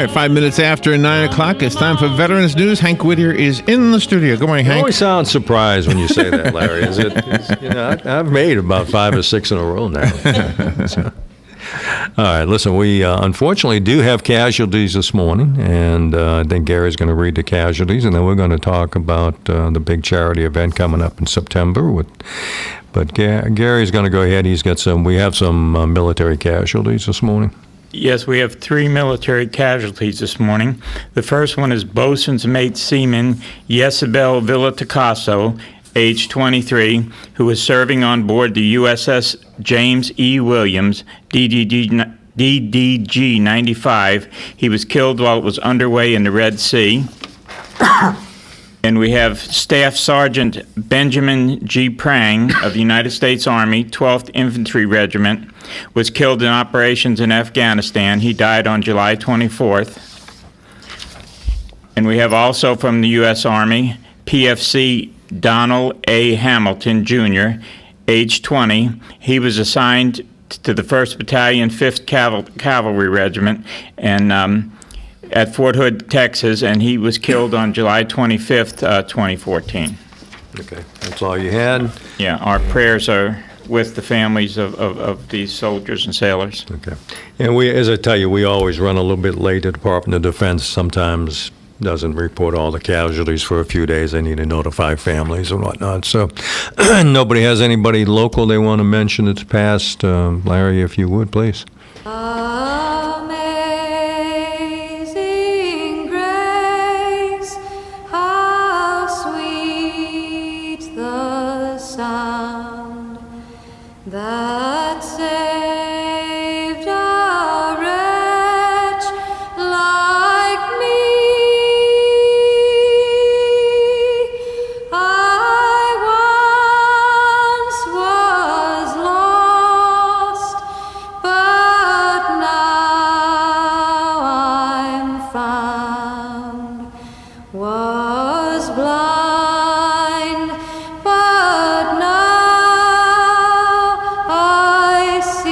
right, 5 minutes after 9 o'clock. It's time for Veterans News. Hank Whittier is in the studio. Good morning, You Hank. always sound surprised when you say that, Larry. I've made about 5 or 6 in a row now. So. All right, listen, we unfortunately do have casualties this morning, and I think Gary's going to read the casualties, and then we're going to talk about the big charity event coming up in September. But Gary's going to go ahead. We have some military casualties this morning. Yes, we have 3 military casualties this morning. The first one is Bosun's Mate Seaman Yesabel Villatacaso, age 23, who was serving on board the USS James E. Williams, DDG 95. He was killed while it was underway in the Red Sea. And we have Staff Sergeant Benjamin G. Prang of the United States Army, 12th Infantry Regiment, was killed in operations in Afghanistan. He died on July 24th. And we have also from the U.S. Army, PFC Donald A. Hamilton, Jr., age 20. He was assigned to the 1st Battalion, 5th Cavalry Regiment, and at Fort Hood, Texas, and he was killed on July 25th, 2014. Okay, that's all you had? Yeah, our prayers are with the families of these soldiers and sailors. Okay. And as I tell you, we always run a little bit late. The Department of Defense sometimes doesn't report all the casualties for a few days. They need to notify families and whatnot. So nobody has anybody local they want to mention that's passed. Larry, if you would, please. Amazing grace, how sweet the sound that saved a wretch like me. I once was lost, but now I'm found. Was blind, but now I see.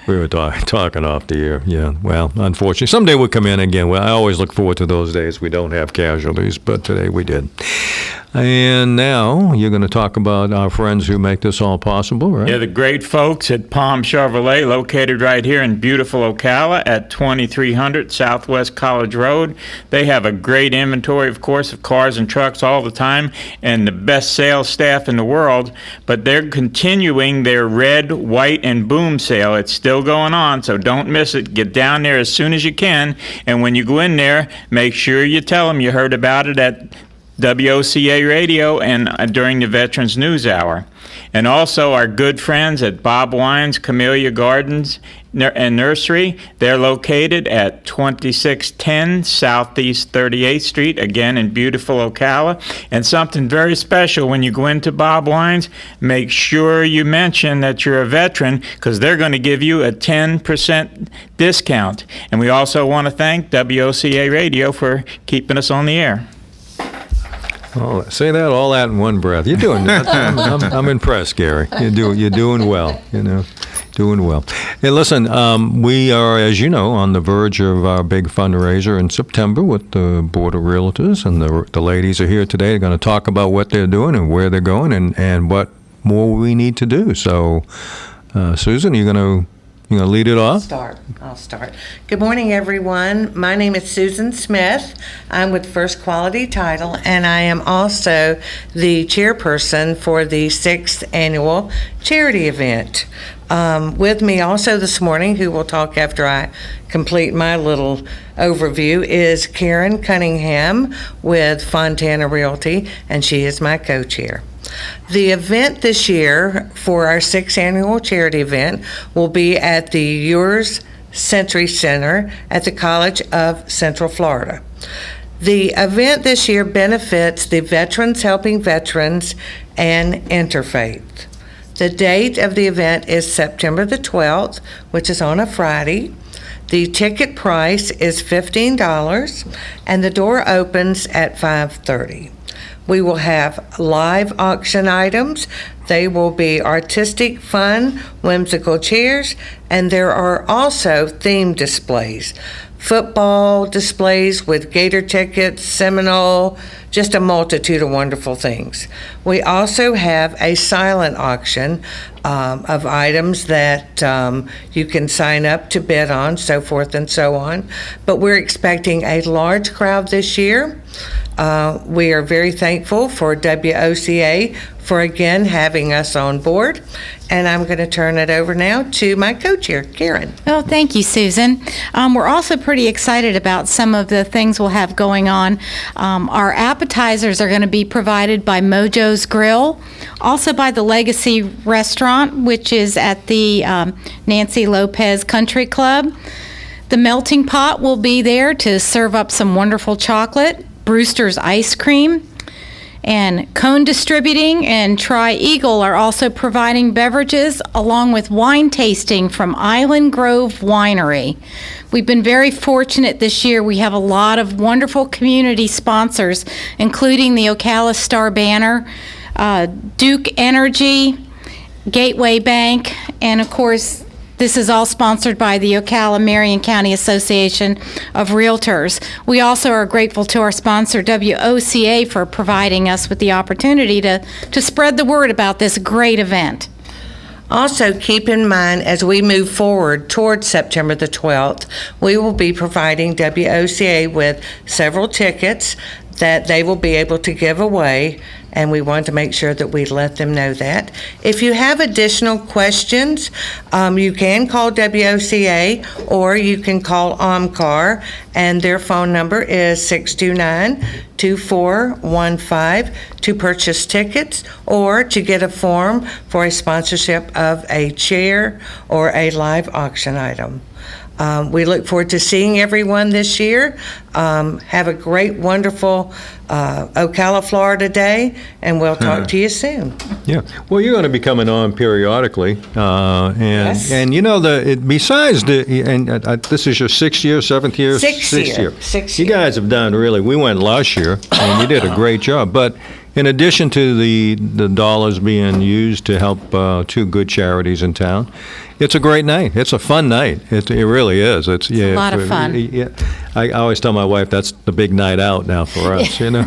We were talking off the air. Yeah, well, unfortunately, someday we'll come in again. Well, I always look forward to those days we don't have casualties, but today we did. And now you're going to talk about our friends who make this all possible, right? Yeah, the great folks at Palm Chevrolet, located right here in beautiful Ocala at 2300 Southwest College Road. They have a great inventory, of course, of cars and trucks all the time, and the best sales staff in the world. But they're continuing their red, white, and boom sale. It's still going on, so don't miss it. Get down there as soon as you can, and when you go in there, make sure you tell them you heard about it at WOCA Radio and during the Veterans News Hour. And also our good friends at Bob Wine's Camellia Gardens and Nursery. They're located at 2610 Southeast 38th Street, again in beautiful Ocala. And something very special when you go into Bob Wine's, make sure you mention that you're a veteran, because they're going to give you a 10% discount. And we also want to thank WOCA Radio for keeping us on the air. Oh, say that all that in one breath. You're doing that. I'm impressed, Gary. You're doing well. Doing well. Hey, listen, we are, as you know, on the verge of our big fundraiser in September with the Board of Realtors, and the ladies are here today. They're going to talk about what they're doing and where they're going and what more we need to do. So, Susan, you're going to lead it off? I'll start. Good morning, everyone. My name is Susan Smith. I'm with First Quality Title, and I am also the chairperson for the 6th annual charity event. With me also this morning, who will talk after I complete my little overview, is Karen Cunningham with Fontana Realty, and she is my co-chair. The event this year for our 6th annual charity event will be at the Yours Century Center at the College of Central Florida. The event this year benefits the Veterans Helping Veterans and Interfaith. The date of the event is September the 12th, which is on a Friday. The ticket price is $15, and the door opens at 5:30. We will have live auction items. They will be artistic, fun, whimsical chairs, and there are also theme displays. Football displays with Gator tickets, Seminole, just a multitude of wonderful things. We also have a silent auction of items that you can sign up to bid on, so forth and so on. But we're expecting a large crowd this year. We are very thankful for WOCA for again having us on board. And I'm going to turn it over now to my co-chair, Karen. Well, thank you, Susan. We're also pretty excited about some of the things we'll have going on. Our appetizers are going to be provided by Mojo's Grill, also by the Legacy Restaurant, which is at the Nancy Lopez Country Club. The Melting Pot will be there to serve up some wonderful chocolate, Brewster's Ice Cream, and Cone Distributing and Tri-Eagle are also providing beverages along with wine tasting from Island Grove Winery. We've been very fortunate this year. We have a lot of wonderful community sponsors, including the Ocala Star Banner, Duke Energy, Gateway Bank, and of course, this is all sponsored by the Ocala-Marion County Association of Realtors. We also are grateful to our sponsor, WOCA, for providing us with the opportunity to spread the word about this great event. Also, keep in mind, as we move forward towards September the 12th, we will be providing WOCA with several tickets that they will be able to give away, and we want to make sure that we let them know that. If you have additional questions, you can call WOCA or you can call OMCAR, and their phone number is 629-2415 to purchase tickets or to get a form for a sponsorship of a chair or a live auction item. We look forward to seeing everyone this year. Have a great, wonderful Ocala, Florida day, and we'll talk to you soon. Yeah. Well, you're going to be coming on periodically, Yes. and you know besides this is your 6th year, 7th year, Sixth year. Sixth You year. guys have done really. We went last year, and you did a great job. But in addition to the dollars being used to help 2 good charities in town, it's a great night. It's a fun night. It really is. It's a lot of fun. Yeah, I always tell my wife that's the big night out now for us. You know,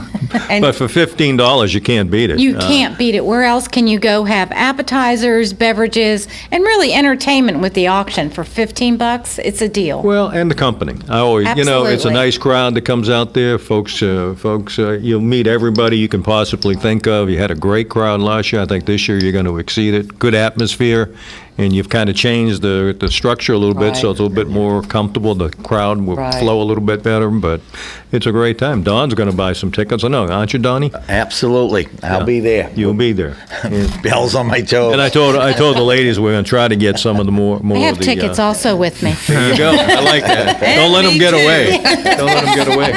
And- but for $15, you can't beat it. You can't beat it. Where else can you go have appetizers, beverages, and really entertainment with the auction for $15? It's a deal. Well, and the company. I always, it's a Absolutely. nice crowd that comes out there. Folks, you'll meet everybody you can possibly think of. You had a great crowd last year. I think this year you're going to exceed it. Good atmosphere, and you've kind of changed the structure a little bit, so Right. it's a little bit more comfortable. The crowd will Right. flow a little bit better, but it's a great time. Don's going to buy some tickets. I know, aren't you, Donnie? Absolutely. I'll be there. You'll be there. Bells on my toes. And I told the ladies we're going to try to get some of the more I have of the. tickets also with me. There you go. I like that. Don't let them get away. Don't let them get away.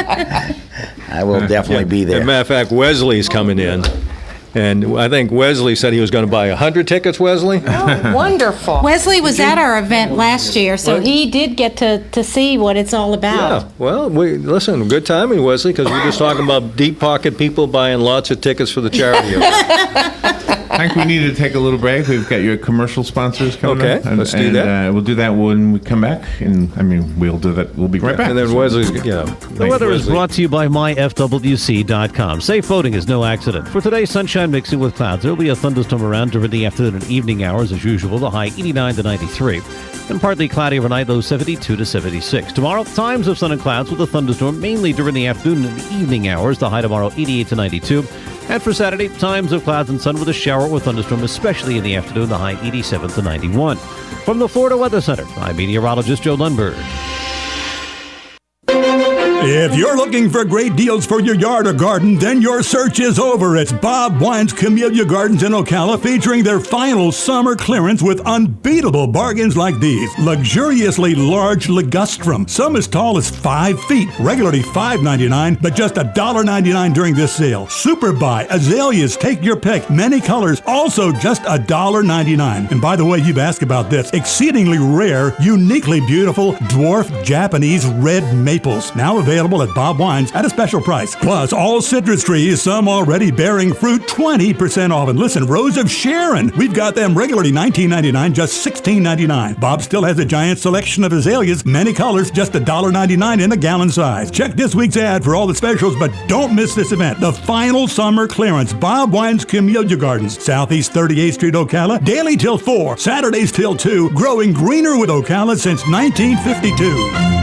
I will definitely be As a there. matter of fact, Wesley's coming in, and I think Wesley said he was going to buy 100 tickets, Wesley? Oh, wonderful. Wesley was at our event last year, so he did get to see what it's all about. Yeah, well, listen, good timing, Wesley, because we're just talking about deep pocket people buying lots of tickets for the charity event. I think we need to take a little break. We've got your commercial sponsors coming Okay, up. And, let's do that. We'll do that when we come back. And, we'll do that. We'll be right back. And then Wesley's, The weather is brought to you by myfwc.com. Safe boating is no accident. For today, sunshine mixing with clouds. There will be a thunderstorm around during the afternoon and evening hours as usual. The high 89 to 93. And partly cloudy overnight, low 72 to 76. Tomorrow, times of sun and clouds with a thunderstorm mainly during the afternoon and evening hours. The high tomorrow 88 to 92. And for Saturday, times of clouds and sun with a shower or thunderstorm, especially in the afternoon. The high 87 to 91. From the Florida Weather Center, I'm meteorologist Joe Lundberg. If you're looking for great deals for your yard or garden, then your search is over. It's Bob Wine's Camellia Gardens in Ocala, featuring their final summer clearance with unbeatable bargains like these. Luxuriously large ligustrum, some as tall as 5 feet, regularly $5.99, but just $1.99 during this sale. Super Buy, azaleas, take your pick, many colors, also just $1.99. And by the way, you've asked about this, exceedingly rare, uniquely beautiful, dwarf Japanese red maples, now available at Bob Wine's at a special price. Plus, all citrus trees, some already bearing fruit, 20% off. And listen, Rose of Sharon, we've got them regularly $19.99, just $16.99. Bob still has a giant selection of azaleas, many colors, just $1.99 in a gallon size. Check this week's ad for all the specials, but don't miss this event, the final summer clearance. Bob Wine's Camellia Gardens, Southeast 38th Street, Ocala, daily till 4, Saturdays till 2, growing greener with Ocala since 1952.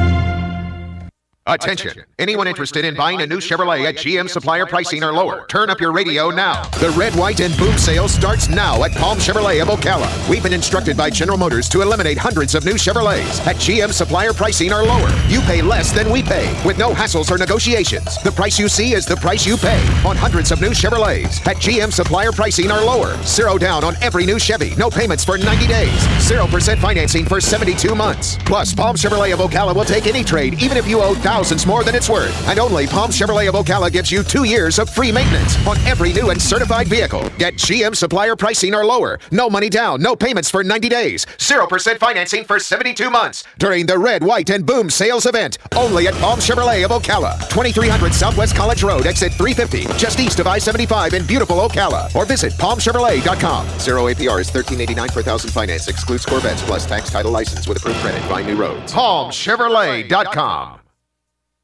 Attention! Anyone interested in buying a new Chevrolet at GM supplier pricing or lower, turn up your radio now. The Red, White, and Boom sale starts now at Palm Chevrolet of Ocala. We've been instructed by General Motors to eliminate hundreds of new Chevrolets at GM supplier pricing or lower. You pay less than we pay, with no hassles or negotiations. The price you see is the price you pay on hundreds of new Chevrolets at GM supplier pricing or lower. 0 down on every new Chevy, no payments for 90 days, 0% financing for 72 months. Plus, Palm Chevrolet of Ocala will take any trade, even if you owe thousands more than it's worth. And only Palm Chevrolet of Ocala gives you 2 years of free maintenance on every new and certified vehicle. Get GM supplier pricing or lower. No money down, no payments for 90 days, 0% financing for 72 months during the Red, White, and Boom sales event. Only at Palm Chevrolet of Ocala, 2300 Southwest College Road, exit 350, just east of I-75 in beautiful Ocala. Or visit palmchevrolet.com. 0 APR is $13.89 per thousand finance. Excludes Corvettes plus tax, title, license with approved credit. Find new roads. palmchevrolet.com.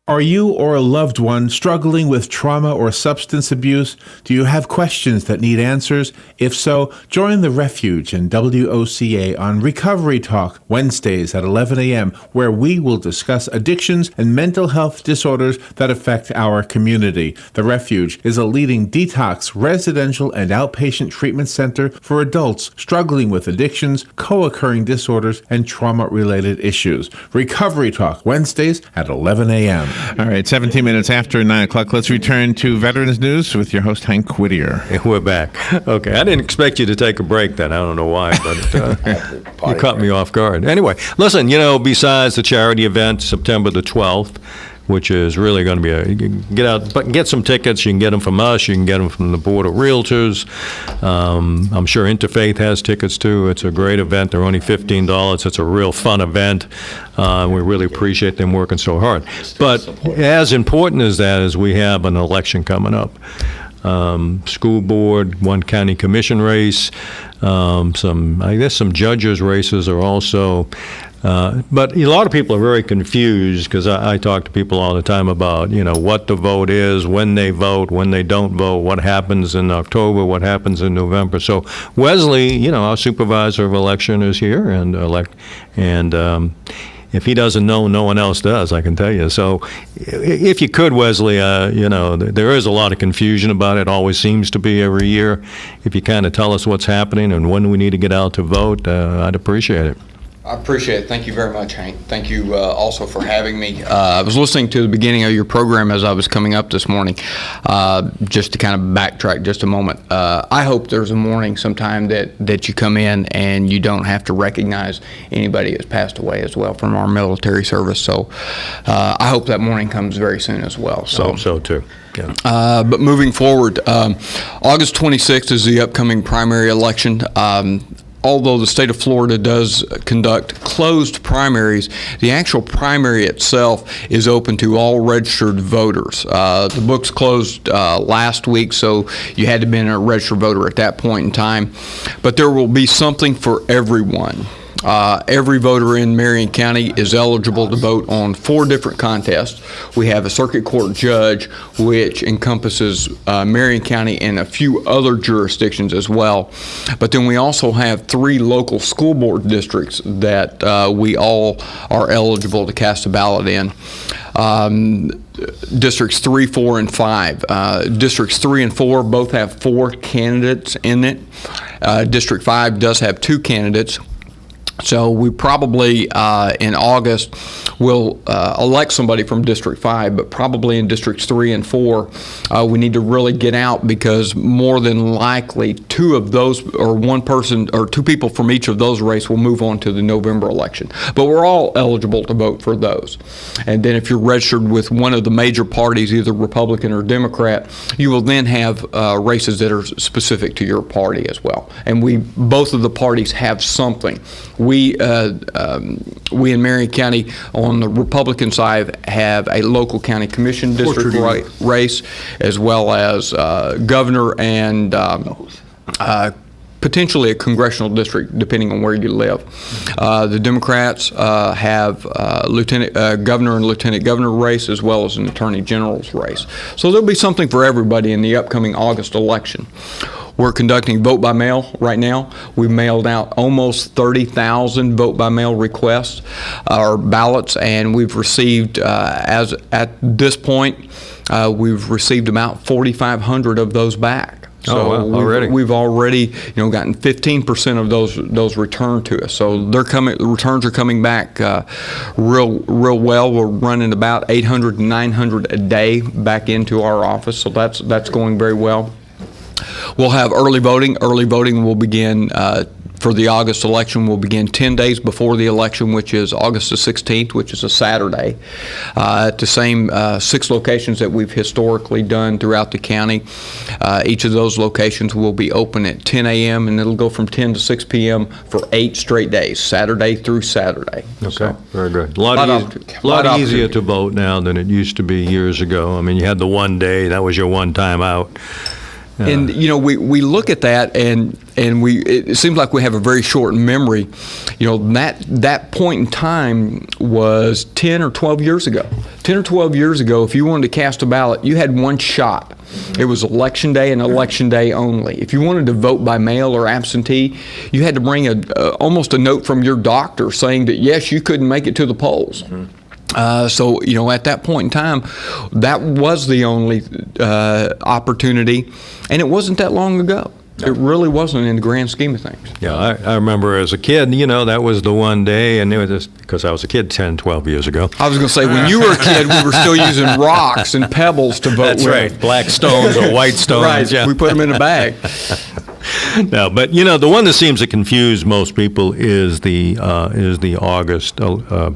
Are you or a loved one struggling with trauma or substance abuse? Do you have questions that need answers? If so, join the Refuge and WOCA on Recovery Talk Wednesdays at 11 a.m., where we will discuss addictions and mental health disorders that affect our community. The Refuge is a leading detox, residential, and outpatient treatment center for adults struggling with addictions, co-occurring disorders, and trauma-related issues. Recovery Talk Wednesdays at 11 a.m. All right, 17 minutes after 9 o'clock. Let's return to Veterans News with your host, Hank Whittier. We're back. Okay, I didn't expect you to take a break then. I don't know why, but you caught me off guard. Anyway, listen, besides the charity event, September the 12th, which is really going to be get some tickets. You can get them from us. You can get them from the Board of Realtors. I'm sure Interfaith has tickets too. It's a great event. They're only $15. It's a real fun event. We really appreciate them working so hard. But as important as that is we have an election coming up. School board, one county commission race, some judges races are also. But a lot of people are very confused because I talk to people all the time about, what the vote is, when they vote, when they don't vote, what happens in October, what happens in November. So Wesley, our supervisor of election is here and if he doesn't know, no one else does, I can tell you. So if you could, Wesley, there is a lot of confusion about it, always seems to be every year. If you kind of tell us what's happening and when we need to get out to vote, I'd appreciate it. I appreciate it. Thank you very much, Hank. Thank you also for having me. I was listening to the beginning of your program as I was coming up this morning, just to kind of backtrack just a moment. I hope there's a morning sometime that you come in and you don't have to recognize anybody that's passed away as well from our military service. So I hope that morning comes very soon as well. So, I hope so too. Yeah. But moving forward, August 26th is the upcoming primary election. Although the state of Florida does conduct closed primaries, the actual primary itself is open to all registered voters. The books closed last week, so you had to be a registered voter at that point in time. But there will be something for everyone. Every voter in Marion County is eligible to vote on 4 different contests. We have a circuit court judge, which encompasses Marion County and a few other jurisdictions as well. But then we also have 3 local school board districts that we all are eligible to cast a ballot in. Districts 3, 4, and 5. Districts 3 and 4 both have 4 candidates in it. District 5 does have 2 candidates. So we probably in August will elect somebody from District 5, but probably in Districts 3 and 4, we need to really get out, because more than likely two of those, or one person or two people from each of those races will move on to the November election. But we're all eligible to vote for those. And then if you're registered with one of the major parties, either Republican or Democrat, you will then have races that are specific to your party as well. And both of the parties have something. We in Marion County on the Republican side have a local county commission district race, as well as governor and potentially a congressional district, depending on where you live. The Democrats have governor and lieutenant governor race, as well as an attorney general's race. So there'll be something for everybody in the upcoming August election. We're conducting vote by mail right now. We've mailed out almost 30,000 vote by mail requests or ballots, and we've received, as at this point, we've received about 4,500 of those back. So we've already, gotten 15% of those returned to us. So the returns are coming back real well. We're running about 800 and 900 a day back into our office, so that's going very well. We'll have early voting. Early voting will begin for the August election will begin 10 days before the election, which is August the 16th, which is a Saturday, at the same 6 locations that we've historically done throughout the county. Each of those locations will be open at 10 a.m. and it'll go from 10 to 6 p.m. for 8 straight days, Saturday through Saturday. Okay, so, very good. A lot easier to vote now than it used to be years ago. I mean, you had the one day, that was your one time out. And we look at that and it seems like we have a very short memory. That point in time was 10 or 12 years ago. 10 or 12 years ago, if you wanted to cast a ballot, you had one shot. It was election day and election day only. If you wanted to vote by mail or absentee, you had to bring almost a note from your doctor saying that yes, you couldn't make it to the polls. So at that point in time, that was the only opportunity, and it wasn't that long ago. No. It really wasn't in the grand scheme of things. Yeah, I remember as a kid, that was the one day, and it was just because I was a kid 10, 12 years ago. I was going to say, when you were a kid, we were still using rocks and pebbles to vote with. That's right, black stones or white stones. Right, yeah. We put them in a bag. No, but the one that seems to confuse most people is the August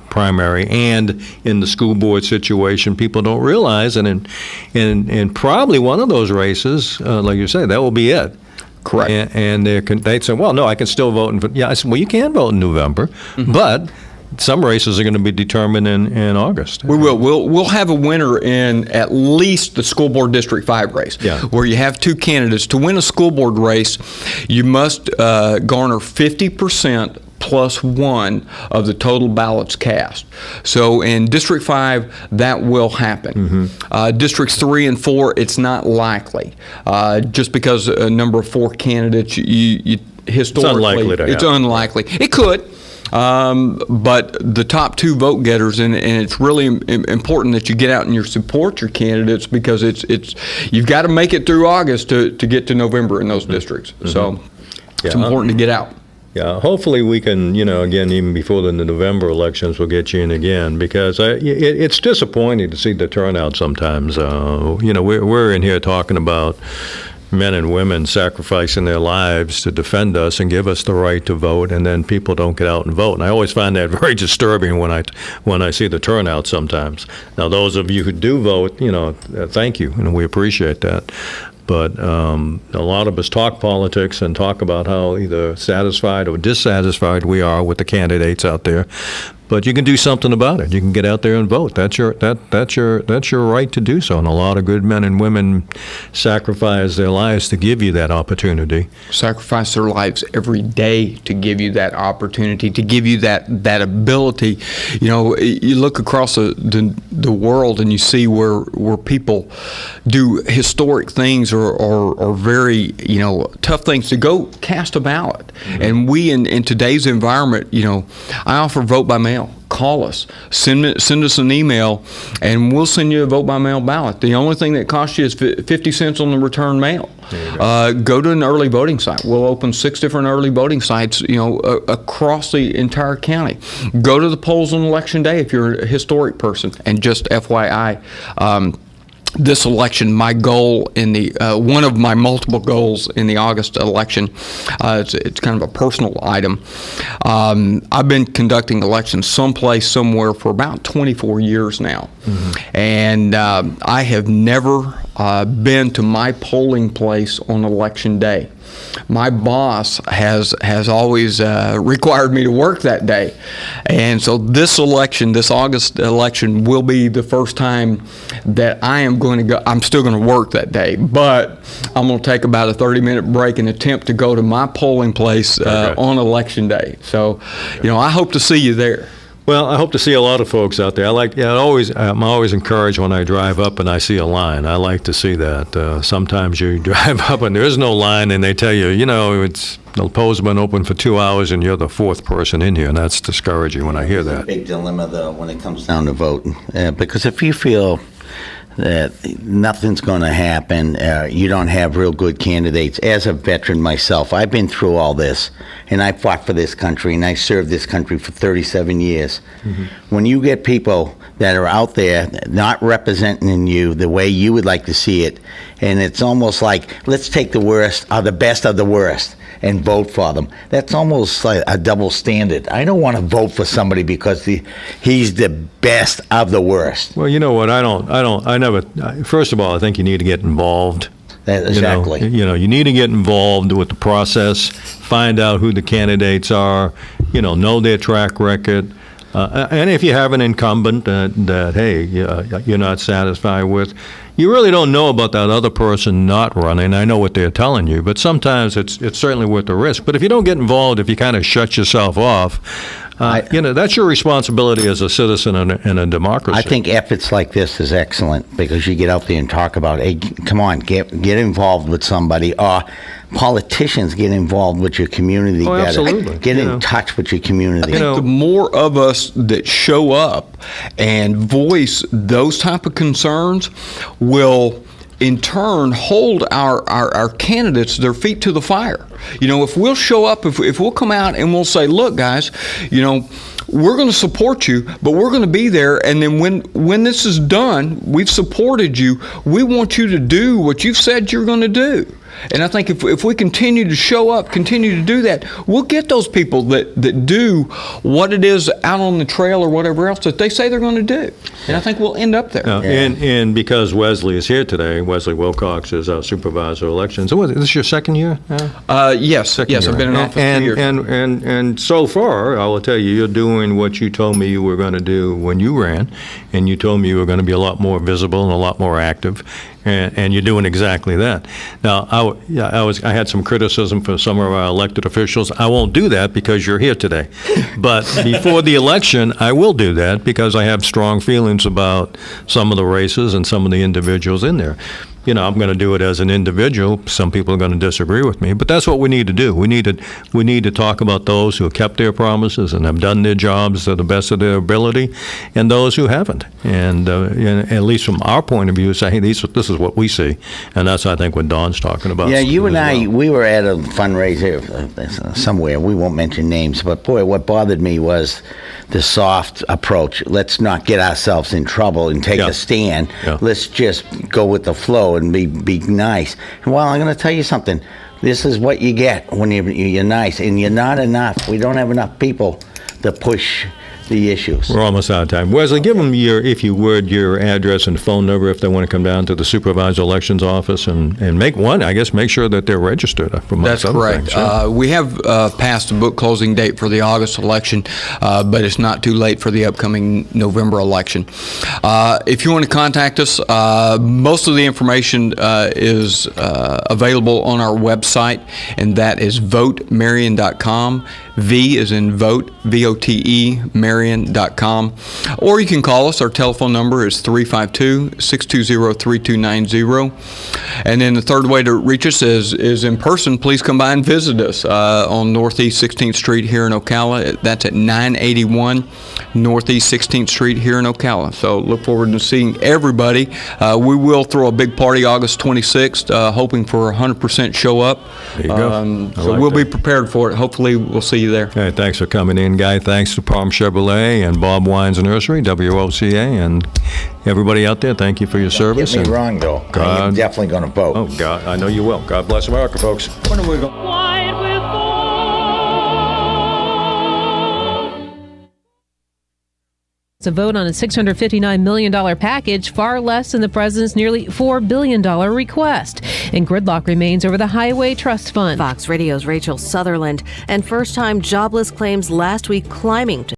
primary, and in the school board situation, people don't realize, and in probably one of those races, like you say, that will be it. Correct. And they'd say, well, no, I can still vote. I said, well, you can vote in November, but some races are going to be determined in August. We will. We'll have a winner in at least the school board District 5 race, where you have 2 candidates. To win a school board race, you must garner 50% plus 1 of the total ballots cast. So in District 5, that will happen. Districts 3 and 4, it's not likely. Just because a number of 4 candidates, you historically, it's unlikely. It could. But the top 2 vote getters, and it's really important that you get out and you support your candidates, because it's you've got to make it through August to get to November in those districts. So it's important to get out. Yeah, hopefully we can, again, even before the November elections, we'll get you in again, because it's disappointing to see the turnout sometimes. We're in here talking about men and women sacrificing their lives to defend us and give us the right to vote, and then people don't get out and vote. And I always find that very disturbing when I see the turnout sometimes. Now, those of you who do vote, thank you, and we appreciate that. But a lot of us talk politics and talk about how either satisfied or dissatisfied we are with the candidates out there. But you can do something about it. You can get out there and vote. That's your right to do so. And a lot of good men and women sacrifice their lives to give you that opportunity. Sacrifice their lives every day to give you that opportunity, to give you that ability. You look across the world and you see where people do historic things or very tough things to go cast a ballot. And we in today's environment, I offer vote by mail. call us. Send us an email, and we'll send you a vote-by-mail ballot. The only thing that costs you is 50 cents on the return mail. Go to an early voting site. We'll open 6 different early voting sites, across the entire county. Go to the polls on election day if you're a historic person. And just FYI, this election, my goal in the one of my multiple goals in the August election, it's kind of a personal item. I've been conducting elections someplace, somewhere for about 24 years now, and I have never been to my polling place on election day. My boss has always required me to work that day, and so this August election, will be the first time that I am going to go. I'm still going to work that day, but I'm going to take about a 30-minute break and attempt to go to my polling place on election day. So, I hope to see you there. Well, I hope to see a lot of folks out there. I'm always encouraged when I drive up and I see a line. I like to see that. Sometimes you drive up and there is no line, and they tell you, the polls have been open for 2 hours and you're the 4th person in here, and that's discouraging when I hear that. Big dilemma, though, when it comes down to voting, because if you feel that nothing's going to happen, you don't have real good candidates. As a veteran myself, I've been through all this, and I fought for this country, and I served this country for 37 years. When you get people that are out there not representing you the way you would like to see it, and it's almost like, let's take the worst or the best of the worst and vote for them. That's almost like a double standard. I don't want to vote for somebody because he's the best of the worst. Well, you know what? First of all, I think you need to get involved. Exactly. You need to get involved with the process, find out who the candidates are, know their track record. And if you have an incumbent that hey, you're not satisfied with, you really don't know about that other person not running. I know what they're telling you, but sometimes it's certainly worth the risk. But if you don't get involved, if you kind of shut yourself off, that's your responsibility as a citizen in a democracy. I think efforts like this is excellent because you get out there and talk about, hey, come on, get involved with somebody, or politicians get involved with your community better. Absolutely. Get in touch with your community. I think the more of us that show up and voice those type of concerns will in turn hold our candidates their feet to the fire. If we'll show up, if we'll come out and we'll say, look, guys, we're going to support you, but we're going to be there, and then when this is done, we've supported you, we want you to do what you've said you're going to do. And I think if we continue to show up, continue to do that, we'll get those people that do what it is out on the trail or whatever else that they say they're going to do. And I think we'll end up there. And because Wesley is here today, Wesley Wilcox is our supervisor of elections. So is this your second year? Yes. I've been in office 2 years. And so far, I will tell you, you're doing what you told me you were going to do when you ran, and you told me you were going to be a lot more visible and a lot more active. And you're doing exactly that. Now, I had some criticism for some of our elected officials. I won't do that because you're here today. But before the election, I will do that because I have strong feelings about some of the races and some of the individuals in there. I'm going to do it as an individual. Some people are going to disagree with me, but that's what we need to do. We need to talk about those who have kept their promises and have done their jobs to the best of their ability, and those who haven't. And at least from our point of view, say, hey, this is what we see, and that's I think what Don's talking about. Yeah, you and I, we were at a fundraiser somewhere. We won't mention names, but boy, what bothered me was the soft approach. Let's not get ourselves in trouble and take a stand. Yeah. Let's just go with the flow and be nice. Well, I'm going to tell you something. This is what you get when you're nice, and you're not enough. We don't have enough people to push the issues. We're almost out of time. Wesley, give them your address and phone number if they want to come down to the supervisor elections office and make sure that they're registered. That's correct. We have passed the book closing date for the August election, but it's not too late for the upcoming November election. If you want to contact us, most of the information is available on our website, and that is votemarion.com. V is in vote, V-O-T-E, Marion. chevroletmarion.com. Or you can call us. Our telephone number is 352-620-3290. And then the third way to reach us is in person. Please come by and visit us on Northeast 16th Street here in Ocala. That's at 981 Northeast 16th Street here in Ocala. So look forward to seeing everybody. We will throw a big party August 26th, hoping for 100% show up. There you go. So we'll be prepared for it. Hopefully we'll see you there. Hey, thanks for coming in, Guy. Thanks to Palm Chevrolet and Bob Wine's Nursery, WOCA, and everybody out there. Thank you for your service. Get me wrong, though. I am definitely going to vote. Oh, God, I know you will. God bless America, folks. When are we going? It's a vote on a $659 million package, far less than the president's nearly $4 billion request. And gridlock remains over the Highway Trust Fund. Fox Radio's Rachel Sutherland, and first-time jobless claims last week climbing to